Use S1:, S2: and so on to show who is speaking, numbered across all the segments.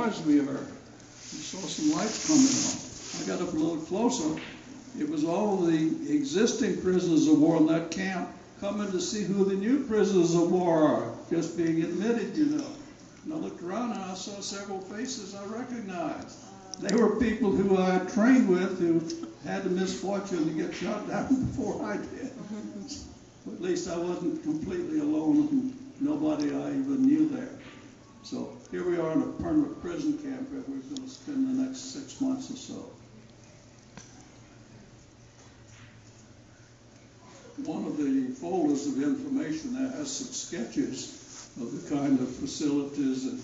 S1: noise we heard. We saw some lights coming on. I got up a little closer. It was all the existing prisoners of war in that camp coming to see who the new prisoners of war are, just being admitted, you know. And I looked around and I saw several faces I recognized. They were people who I had trained with who had the misfortune to get shot down before I did. But at least I wasn't completely alone and nobody I even knew there. So here we are in a permanent prison camp where we're going to spend the next 6 months or so. One of the folders of information there has some sketches of the kind of facilities and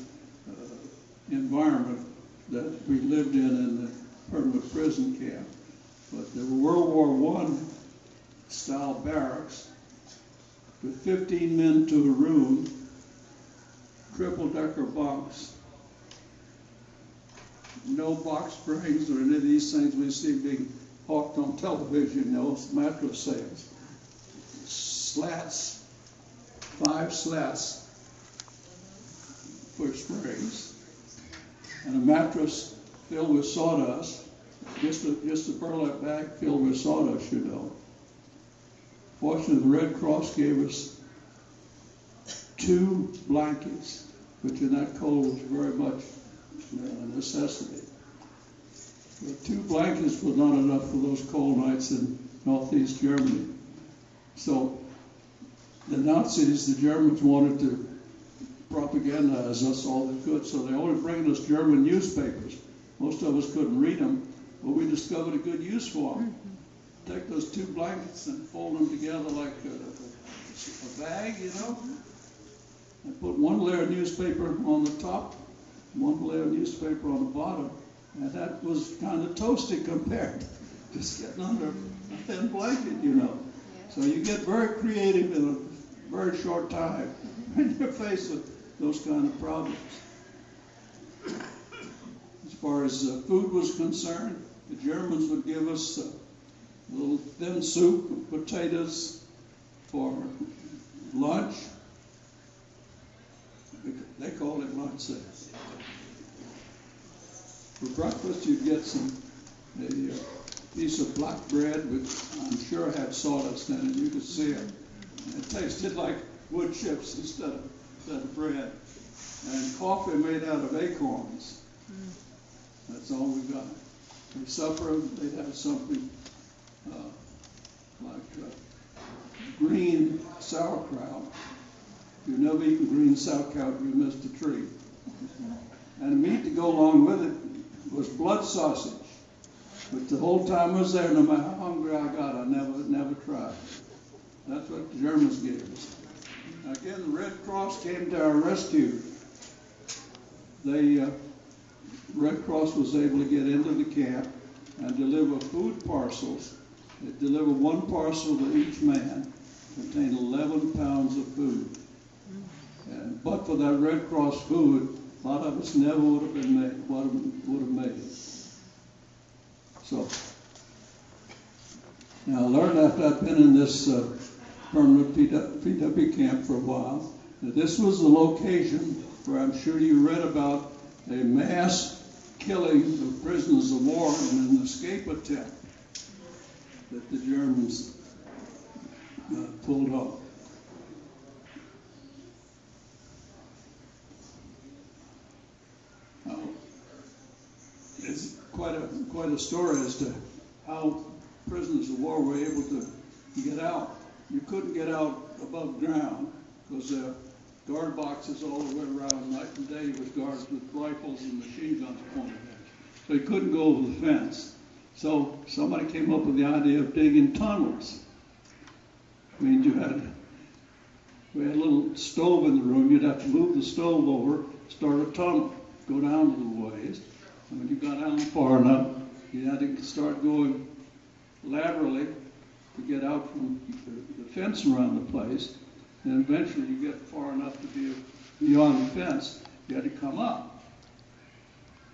S1: environment that we lived in the permanent prison camp. But there were World War I style barracks with 15 men to a room, triple-decker bunks, no box springs or any of these things we see being hawked on television, mattress sales. Slats, 5 slats for springs, and a mattress filled with sawdust, just a burlap bag filled with sawdust, you know. Fortunately, the Red Cross gave us 2 blankets, which in that cold was very much a necessity. But 2 blankets was not enough for those cold nights in northeast Germany. So the Nazis, the Germans, wanted to propagandize us all they could, so they only bringing us German newspapers. Most of us couldn't read them, but we discovered a good use for them. Take those 2 blankets and fold them together like a bag, you know, and put 1 layer of newspaper on the top, 1 layer of newspaper on the bottom, and that was kind of toasty compared to just getting under a thin blanket, you know. So you get very creative in a very short time when you're faced with those kind of problems. As far as food was concerned, the Germans would give us a little thin soup, potatoes for lunch. They called it lunch there. For breakfast, you'd get a piece of black bread, which I'm sure had sawdust in it. You could see it. It tasted like wood chips instead of bread. And coffee made out of acorns. That's all we got. For supper, they'd have something like green sauerkraut. If you've never eaten green sauerkraut, you missed a treat. And the meat to go along with it was blood sausage. But the whole time I was there, no matter how hungry I got, I never tried. That's what the Germans gave us. Again, the Red Cross came to our rescue. The Red Cross was able to get into the camp and deliver food parcels. They delivered 1 parcel to each man, contained 11 pounds of food. And but for that Red Cross food, a lot of us never would have been made. Would have made it. So now I learned after I'd been in this permanent PW camp for a while that this was the location where I'm sure you read about a mass killing of prisoners of war in an escape attempt that the Germans pulled off. It's quite a story as to how prisoners of war were able to get out. You couldn't get out above ground because there are guard boxes all the way around. Night and day was guards with rifles and machine guns pointed at you. So you couldn't go over the fence. So somebody came up with the idea of digging tunnels. I mean, we had a little stove in the room. You'd have to move the stove over, start a tunnel, go down a little ways. And when you got down far enough, you had to start going laterally to get out from the fence around the place. And eventually you get far enough to be beyond the fence, you had to come up.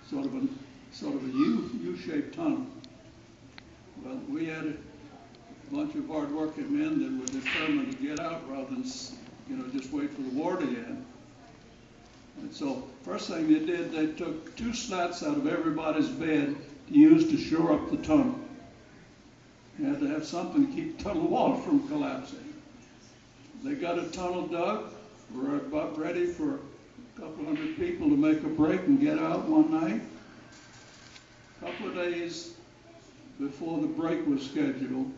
S1: Sort of a U-shaped tunnel. Well, we had a bunch of hard-working men that were determined to get out rather than, just wait for the war to end. And so first thing they did, they took 2 slats out of everybody's bed to use to shore up the tunnel. You had to have something to keep the tunnel wall from collapsing. They got a tunnel dug. We're about ready for a couple hundred people to make a break and get out one night. A couple of days before the break was scheduled,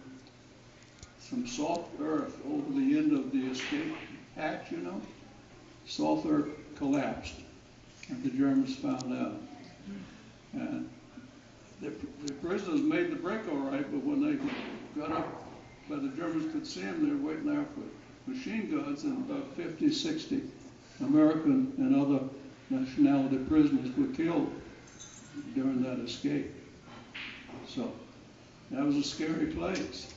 S1: some soft earth over the end of the escape hatch, you know, soft earth collapsed, and the Germans found out. And the prisoners made the break all right, but when they got up, where the Germans could see them, they were waiting there for machine guns, and about 50, 60 American and other nationality prisoners were killed during that escape. So that was a scary place.